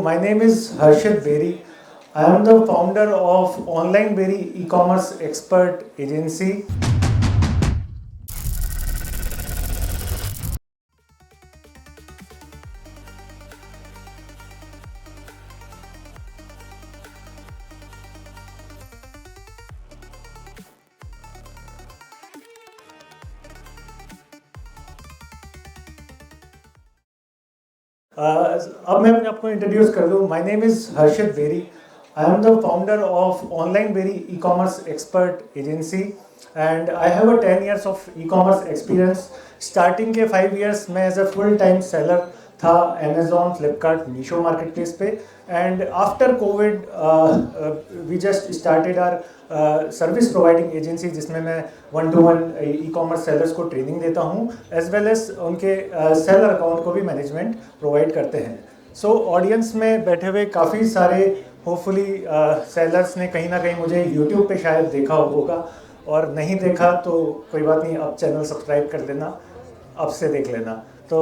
My name is Harshit Beri. I am the founder of Online Beri e-commerce expert agency. अब मैं अपने आपको introduce कर दूँ. My name is Harshit Berry. I am the founder of online Berry e commerce expert agency and I have a 10 years of e commerce experience. Starting के 5 years मैं as a full time seller था Amazon, Flipkart, Meesho market place पे. And after covid we just started our service providing agency, जिसमें मैं 1-to-1 e commerce sellers को training देता हूँ, as well as उनके सेलर अकाउंट को भी मैनेजमेंट प्रोवाइड करते हैं. सो ऑडियंस में बैठे हुए काफ़ी सारे होपफुली सेलर्स ने कहीं ना कहीं मुझे यूट्यूब पे शायद देखा होगा, और नहीं देखा तो कोई बात नहीं, आप चैनल सब्सक्राइब कर लेना, अब से देख लेना. तो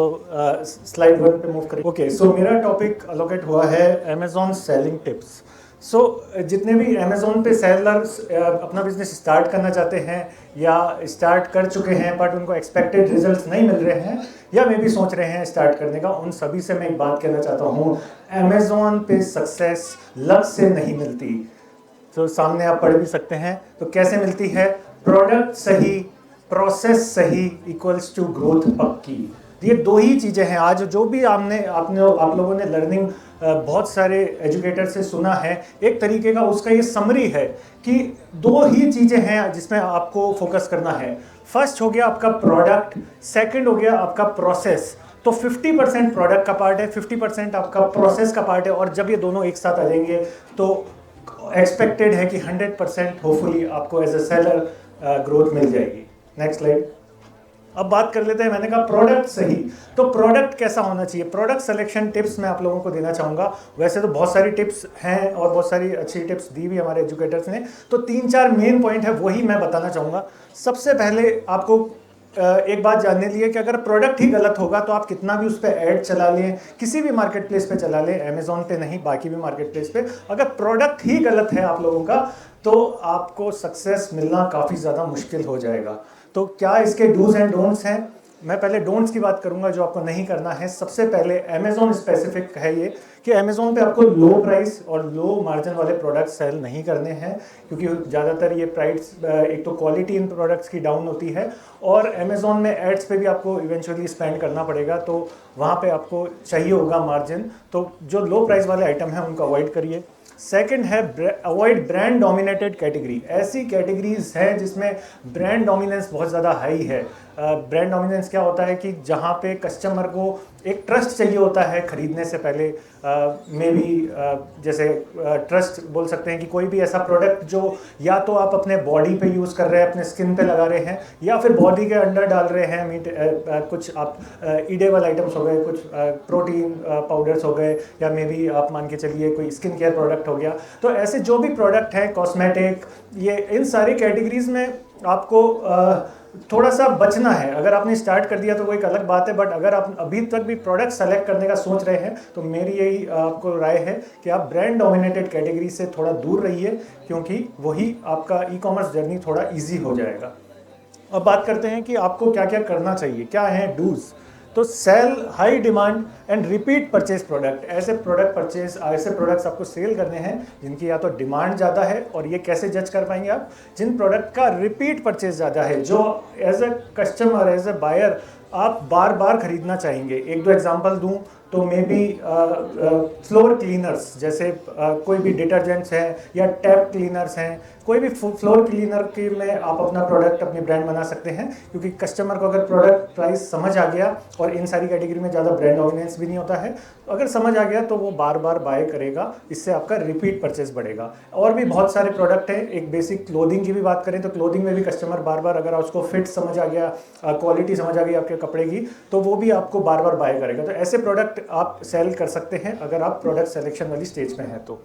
स्लाइड 1 पे मूव करें. ओके, सो मेरा टॉपिक अलोकेट हुआ है अमेजोन सेलिंग टिप्स. सो जितने भी अमेजोन पे सेलर्स अपना बिजनेस स्टार्ट करना चाहते हैं या स्टार्ट कर चुके हैं बट उनको एक्सपेक्टेड रिजल्ट्स नहीं मिल रहे हैं, या मे भी सोच रहे हैं स्टार्ट करने का, उन सभी से मैं एक बात कहना चाहता हूँ. अमेजोन पे सक्सेस लक से नहीं मिलती. तो सामने आप पढ़ भी सकते हैं. तो कैसे मिलती है? प्रोडक्ट सही, प्रोसेस सही इक्वल्स टू ग्रोथ पक्की. ये दो ही चीज़ें हैं. आज जो भी आप लोगों ने लर्निंग बहुत सारे एजुकेटर से सुना है, एक तरीके का उसका ये समरी है कि दो ही चीज़ें हैं जिसमें आपको फोकस करना है. फर्स्ट हो गया आपका प्रोडक्ट, सेकंड हो गया आपका प्रोसेस. तो 50% प्रोडक्ट का पार्ट है, 50% आपका प्रोसेस का पार्ट है, और जब ये दोनों एक साथ आ जाएंगे तो एक्सपेक्टेड है कि 100% होपफुली आपको एज ए सेलर ग्रोथ मिल जाएगी. Next slide. अब बात कर लेते हैं, मैंने कहा प्रोडक्ट सही. तो प्रोडक्ट कैसा होना चाहिए? प्रोडक्ट सिलेक्शन टिप्स मैं आप लोगों को देना चाहूँगा. वैसे तो बहुत सारी टिप्स हैं और बहुत सारी अच्छी टिप्स दी भी हमारे एजुकेटर्स ने, तो 3-4 मेन पॉइंट है वही मैं बताना चाहूँगा. सबसे पहले आपको एक बात जानने लिए कि अगर प्रोडक्ट ही गलत होगा तो आप कितना भी उस पर ऐड चला लें, किसी भी मार्केट प्लेस पे चला लें, अमेजोन पे नहीं बाकी भी मार्केट प्लेस पे, अगर प्रोडक्ट ही गलत है आप लोगों का तो आपको सक्सेस मिलना काफ़ी ज़्यादा मुश्किल हो जाएगा. तो क्या इसके डूज एंड डोंट्स हैं? मैं पहले डोंट्स की बात करूंगा जो आपको नहीं करना है. सबसे पहले अमेजोन स्पेसिफिक है ये कि अमेजोन पे आपको लो प्राइस और लो मार्जिन वाले प्रोडक्ट सेल नहीं करने हैं, क्योंकि ज़्यादातर ये प्राइस, एक तो क्वालिटी इन प्रोडक्ट्स की डाउन होती है, और अमेजोन में एड्स पे भी आपको इवेंचुअली स्पेंड करना पड़ेगा, तो वहाँ पे आपको चाहिए होगा मार्जिन. तो जो लो प्राइस वाले आइटम हैं उनको अवॉइड करिए. सेकंड है अवॉइड ब्रांड डोमिनेटेड कैटेगरी. ऐसी कैटेगरीज हैं जिसमें ब्रांड डोमिनेंस बहुत ज़्यादा हाई है. ब्रांड डोमिनेंस क्या होता है कि जहाँ पे कस्टमर को एक ट्रस्ट चाहिए होता है खरीदने से पहले. मे बी जैसे ट्रस्ट बोल सकते हैं कि कोई भी ऐसा प्रोडक्ट जो या तो आप अपने बॉडी पे यूज़ कर रहे हैं, अपने स्किन पे लगा रहे हैं, या फिर बॉडी के अंदर डाल रहे हैं. मीट कुछ आप ईडेबल आइटम्स हो गए, कुछ प्रोटीन पाउडर्स हो गए, या मे बी आप मान के चलिए कोई स्किन केयर प्रोडक्ट हो गया. तो ऐसे जो भी प्रोडक्ट हैं, कॉस्मेटिक, ये इन सारी कैटेगरीज में आपको थोड़ा सा बचना है. अगर आपने स्टार्ट कर दिया तो वो एक अलग बात है, बट अगर आप अभी तक भी प्रोडक्ट सेलेक्ट करने का सोच रहे हैं तो मेरी यही आपको राय है कि आप ब्रांड डोमिनेटेड कैटेगरी से थोड़ा दूर रहिए, क्योंकि वही आपका ई कॉमर्स जर्नी थोड़ा ईजी हो जाएगा. अब बात करते हैं कि आपको क्या क्या करना चाहिए, क्या है डूज. तो sell high demand and repeat purchase product. ऐसे प्रोडक्ट्स आपको सेल करने हैं जिनकी या तो डिमांड ज़्यादा है, और ये कैसे जज कर पाएंगे आप? जिन प्रोडक्ट का रिपीट परचेज ज़्यादा है, जो as a customer, as a buyer आप बार बार खरीदना चाहेंगे. एक दो एग्जांपल दूं तो मे बी फ्लोर क्लीनर्स, जैसे कोई भी डिटर्जेंट्स हैं या टैप क्लीनर्स हैं, कोई भी फ्लोर क्लीनर के में आप अपना प्रोडक्ट, अपनी ब्रांड बना सकते हैं, क्योंकि कस्टमर को अगर प्रोडक्ट प्राइस समझ आ गया, और इन सारी कैटेगरी में ज़्यादा ब्रांड डोमिनेंस भी नहीं होता है, अगर समझ आ गया तो वो बार बार बाय करेगा. इससे आपका रिपीट परचेज बढ़ेगा. और भी बहुत सारे प्रोडक्ट हैं. एक बेसिक क्लोथिंग की भी बात करें तो क्लोथिंग में भी कस्टमर बार बार, अगर उसको फिट समझ आ गया, क्वालिटी समझ आ गई आपके कपड़े की, तो वो भी आपको बार बार बाय करेगा. तो ऐसे प्रोडक्ट आप सेल कर सकते हैं अगर आप प्रोडक्ट सिलेक्शन वाली स्टेज में हैं. तो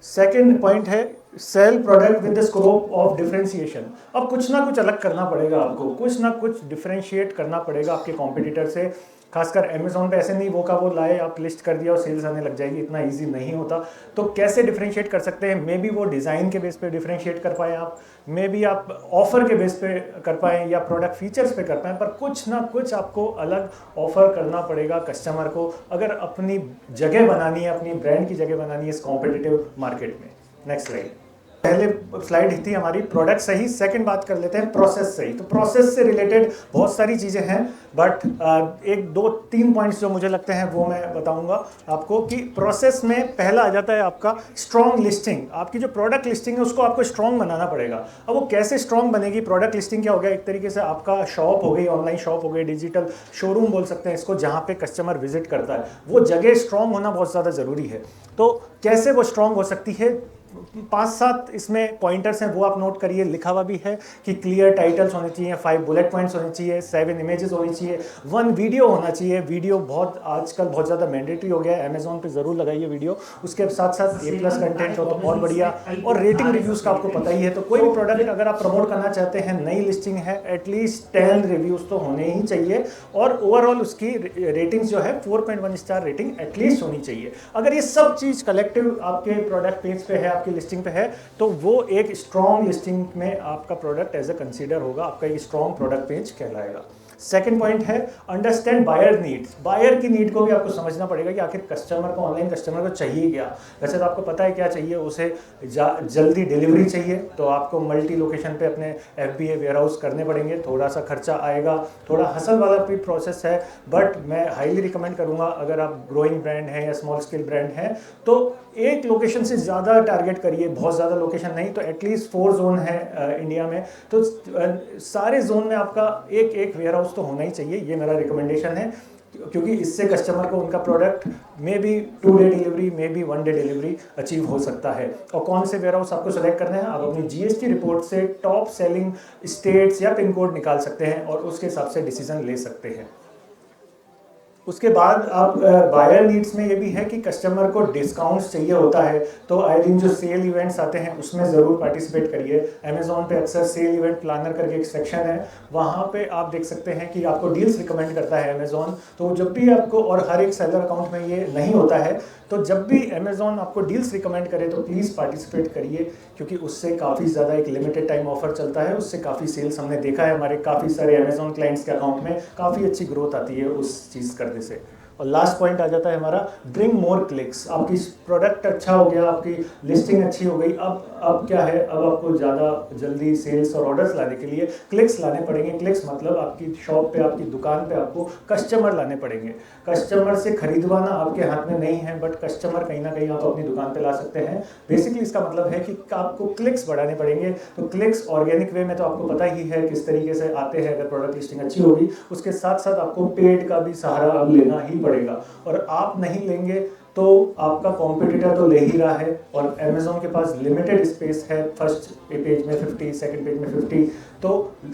सेकंड पॉइंट है sell product with the scope of differentiation. अब कुछ ना कुछ अलग करना पड़ेगा आपको, कुछ ना कुछ डिफरेंशिएट करना पड़ेगा आपके कॉम्पिटिटर से। खासकर अमेजोन पे ऐसे नहीं वो का वो लाए आप लिस्ट कर दिया और सेल्स आने लग जाएगी, इतना इजी नहीं होता। तो कैसे डिफरेंशिएट कर सकते हैं? मे बी वो डिज़ाइन के बेस पे डिफरेंशिएट कर पाएँ आप, मे बी आप ऑफर के बेस पे कर पाएँ या प्रोडक्ट फीचर्स पे कर पाएँ, पर कुछ ना कुछ आपको अलग ऑफर करना पड़ेगा कस्टमर को, अगर अपनी जगह बनानी है, अपनी ब्रांड की जगह बनानी है इस कॉम्पिटिटिव मार्केट में। Next slide. पहले स्लाइड थी हमारी प्रोडक्ट सही, सेकंड बात कर लेते हैं प्रोसेस सही। तो प्रोसेस से रिलेटेड बहुत सारी चीज़ें हैं, बट एक दो तीन पॉइंट्स जो मुझे लगते हैं वो मैं बताऊंगा आपको। कि प्रोसेस में पहला आ जाता है आपका स्ट्रॉन्ग लिस्टिंग। आपकी जो प्रोडक्ट लिस्टिंग है उसको आपको स्ट्रॉन्ग बनाना पड़ेगा। अब वो कैसे स्ट्रॉन्ग बनेगी? प्रोडक्ट लिस्टिंग क्या हो गया? एक तरीके से आपका शॉप हो गई, ऑनलाइन शॉप हो गई, डिजिटल शोरूम बोल सकते हैं इसको, जहाँ पे कस्टमर विजिट करता है, वो जगह स्ट्रॉन्ग होना बहुत ज़्यादा ज़रूरी है। तो कैसे वो स्ट्रॉन्ग हो सकती है? 5-7 इसमें पॉइंटर्स हैं, वो आप नोट करिए। लिखा हुआ भी है कि क्लियर टाइटल्स होने चाहिए, 5 बुलेट पॉइंट्स होने चाहिए, 7 इमेजेस होनी चाहिए, 1 वीडियो होना चाहिए। वीडियो बहुत आजकल बहुत ज़्यादा मैंडेटरी हो गया है, अमेजोन पे ज़रूर लगाइए वीडियो। उसके साथ साथ A+ कंटेंट हो तो और बढ़िया। और रेटिंग रिव्यूज़ का आपको पता ही है, तो कोई भी प्रोडक्ट अगर आप प्रमोट करना चाहते हैं, नई लिस्टिंग है, एटलीस्ट 10 रिव्यूज़ तो होने ही चाहिए। और ओवरऑल उसकी रेटिंग्स जो है 4.1 स्टार रेटिंग एटलीस्ट होनी चाहिए। अगर ये सब चीज़ कलेक्टिव आपके प्रोडक्ट पेज पे है, आपकी लिस्टिंग पे है, तो वो एक स्ट्रॉन्ग लिस्टिंग में आपका प्रोडक्ट एज ए कंसीडर होगा, आपका एक स्ट्रॉन्ग प्रोडक्ट पेज कहलाएगा। सेकंड पॉइंट है अंडरस्टैंड बायर नीड्स। बायर की नीड को भी आपको समझना पड़ेगा कि आखिर कस्टमर को, ऑनलाइन कस्टमर को चाहिए क्या। वैसे तो आपको पता है क्या चाहिए उसे, जल्दी डिलीवरी चाहिए, तो आपको मल्टी लोकेशन पे अपने FBA वेयरहाउस करने पड़ेंगे, थोड़ा सा खर्चा आएगा, थोड़ा हसल वाला भी प्रोसेस है। बट मैं हाईली रिकमेंड करूँगा, अगर आप ग्रोइंग ब्रांड हैं या स्मॉल स्केल ब्रांड हैं, तो एक लोकेशन से ज़्यादा टारगेट करिए। बहुत ज़्यादा लोकेशन नहीं तो एटलीस्ट 4 जोन है इंडिया में, तो सारे जोन में आपका एक एक वेयरहाउस तो होना ही चाहिए। ये मेरा रिकमेंडेशन है, क्योंकि इससे कस्टमर को उनका product may be 2 day delivery, may be 1 day delivery achieve हो सकता है। और कौन से वेयरहाउस आपको सेलेक्ट करना है, आप अपनी GST रिपोर्ट से टॉप सेलिंग स्टेट्स या पिन कोड निकाल सकते हैं और उसके हिसाब से डिसीजन ले सकते हैं। उसके बाद आप बायर नीड्स में ये भी है कि कस्टमर को डिस्काउंट्स चाहिए होता है, तो आई दिन जो सेल इवेंट्स आते हैं उसमें ज़रूर पार्टिसिपेट करिए। अमेजोन पे अक्सर सेल इवेंट प्लानर करके एक सेक्शन है, वहाँ पे आप देख सकते हैं कि आपको डील्स रिकमेंड करता है अमेजोन। तो जब भी आपको, और हर एक सेलर अकाउंट में ये नहीं होता है, तो जब भी अमेजोन आपको डील्स रिकमेंड करे तो प्लीज़ पार्टिसिपेट करिए, क्योंकि उससे काफ़ी ज़्यादा एक लिमिटेड टाइम ऑफर चलता है, उससे काफ़ी सेल्स हमने देखा है हमारे काफ़ी सारे अमेजोन क्लाइंट्स के अकाउंट में, काफ़ी अच्छी ग्रोथ आती है उस चीज़ करने से। और लास्ट पॉइंट आ जाता है हमारा ब्रिंग मोर क्लिक्स। आपकी प्रोडक्ट अच्छा हो गया, आपकी लिस्टिंग अच्छी हो गई, अब क्या है, अब आपको ज़्यादा जल्दी सेल्स और ऑर्डर्स लाने के लिए क्लिक्स लाने पड़ेंगे। क्लिक्स मतलब आपकी शॉप पे, आपकी दुकान पे आपको कस्टमर लाने पड़ेंगे। कस्टमर से खरीदवाना आपके हाथ में नहीं है, बट कस्टमर कहीं ना कहीं आप अपनी दुकान पे ला सकते हैं। बेसिकली इसका मतलब है कि आपको क्लिक्स बढ़ाने पड़ेंगे। तो क्लिक्स ऑर्गेनिक वे में तो आपको पता ही है किस तरीके से आते हैं, अगर प्रोडक्ट लिस्टिंग अच्छी होगी। उसके साथ साथ आपको पेड का भी सहारा अब लेना ही पड़ेगा, और आप नहीं लेंगे तो आपका कॉम्पिटिटर तो ले ही रहा है। और अमेजोन के पास लिमिटेड स्पेस है, फर्स्ट पेज में 50, सेकंड पेज में 50, तो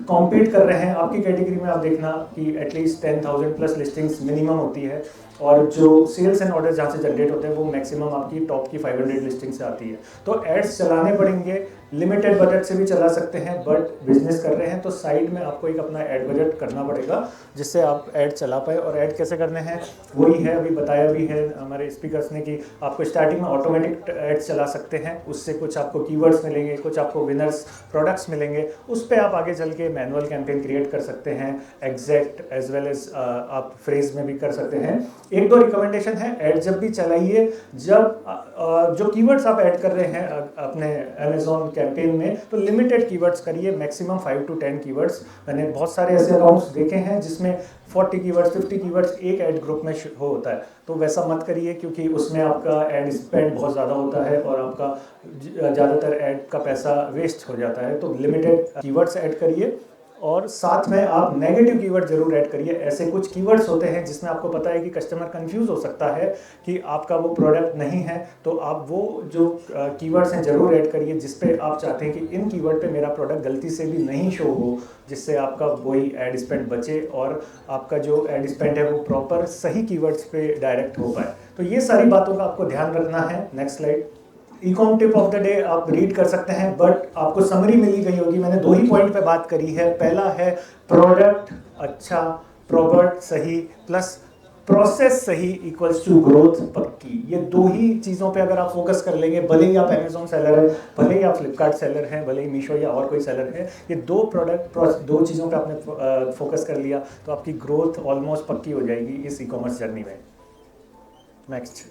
कॉम्पीट कर रहे हैं। आपकी कैटेगरी में आप देखना कि एटलीस्ट 10,000 प्लस लिस्टिंग्स मिनिमम होती है, और जो सेल्स एंड ऑर्डर जहाँ से जनरेट होते हैं वो मैक्सिमम आपकी टॉप की 500 लिस्टिंग से आती है। तो एड्स चलाने पड़ेंगे, लिमिटेड बजट से भी चला सकते हैं, बट बिजनेस कर रहे हैं तो साइड में आपको एक अपना एड बजट करना पड़ेगा, जिससे आप ऐड चला पाए। और ऐड कैसे करने हैं वही है, अभी बताया भी है हमारे स्पीकर्स ने कि आपको स्टार्टिंग में ऑटोमेटिक एड्स चला सकते हैं, उससे कुछ आपको कीवर्ड्स मिलेंगे, कुछ आपको विनर्स प्रोडक्ट्स मिलेंगे, उस पर आप आगे चल के मैनुअल कैंपेन क्रिएट कर सकते हैं, एग्जैक्ट एज वेल एज आप फ्रेज में भी कर सकते हैं। एक दो रिकमेंडेशन है, ऐड जब भी चलाइए, जब जो कीवर्ड्स आप ऐड कर रहे हैं अपने अमेजोन कैंपेन में, तो लिमिटेड कीवर्ड्स करिए, मैक्सिमम 5 to 10 कीवर्ड्स। मैंने बहुत सारे ऐसे अकाउंट्स देखे हैं जिसमें 40 कीवर्ड्स, 50 कीवर्ड्स एक ऐड ग्रुप में होता है, तो वैसा मत करिए, क्योंकि उसमें आपका ऐड स्पेंड बहुत ज़्यादा होता है और आपका ज़्यादातर ऐड का पैसा वेस्ट हो जाता है। तो लिमिटेड कीवर्ड्स ऐड करिए, और साथ में आप नेगेटिव कीवर्ड जरूर ऐड करिए। ऐसे कुछ कीवर्ड्स होते हैं जिसमें आपको पता है कि कस्टमर कंफ्यूज हो सकता है कि आपका वो प्रोडक्ट नहीं है, तो आप वो जो कीवर्ड्स हैं जरूर ऐड करिए जिस पे आप चाहते हैं कि इन कीवर्ड पे मेरा प्रोडक्ट गलती से भी नहीं शो हो, जिससे आपका वही एड स्पेंड बचे और आपका जो एड स्पेंड है वो प्रॉपर सही कीवर्ड्स पे डायरेक्ट हो पाए। तो ये सारी बातों का आपको ध्यान रखना है। Next slide. E com tip of the day आप रीड कर सकते हैं, बट आपको समरी मिली गई होगी। मैंने 2 ही पॉइंट पे बात करी है। पहला है प्रोडक्ट अच्छा, प्रोडक्ट सही प्लस प्रोसेस सही इक्वल्स टू ग्रोथ पक्की। ये 2 ही चीज़ों पे अगर आप फोकस कर लेंगे, भले ही आप अमेजोन सेलर है, भले ही आप फ्लिपकार्ट सेलर हैं, भले ही मीशो या और कोई सेलर है, ये 2 चीज़ों पे आपने फोकस कर लिया तो आपकी ग्रोथ ऑलमोस्ट पक्की हो जाएगी इस ई कॉमर्स जर्नी में। नेक्स्ट,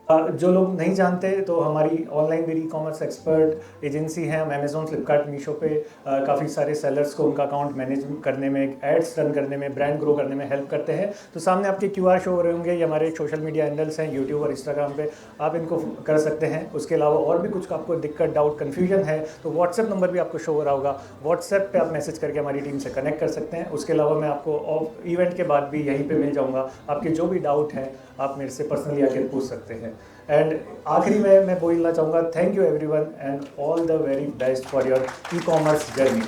जो लोग नहीं जानते तो हमारी ऑनलाइन वेरी ई कॉमर्स एक्सपर्ट एजेंसी है। हम अमेजोन, फ्लिपकार्ट, मीशो पे काफ़ी सारे सेलर्स को उनका अकाउंट मैनेज करने में, एड्स रन करने में, ब्रांड ग्रो करने में हेल्प करते हैं। तो सामने आपके QR शो हो रहे होंगे, ये हमारे सोशल मीडिया हैंडल्स हैं, यूट्यूब और इंस्टाग्राम पे आप इनको कर सकते हैं। उसके अलावा और भी कुछ आपको दिक्कत, डाउट, कन्फ्यूजन है तो व्हाट्सएप नंबर भी आपको शो हो रहा होगा, व्हाट्सएप पे आप मैसेज करके हमारी टीम से कनेक्ट कर सकते हैं। उसके अलावा मैं आपको इवेंट के बाद भी यहीं पे मिल जाऊँगा, आपके जो भी डाउट है आप मेरे से पर्सनली आकर पूछ सकते हैं। एंड आखिरी में मैं बोलना चाहूँगा, thank you everyone and all the very best for your e commerce journey.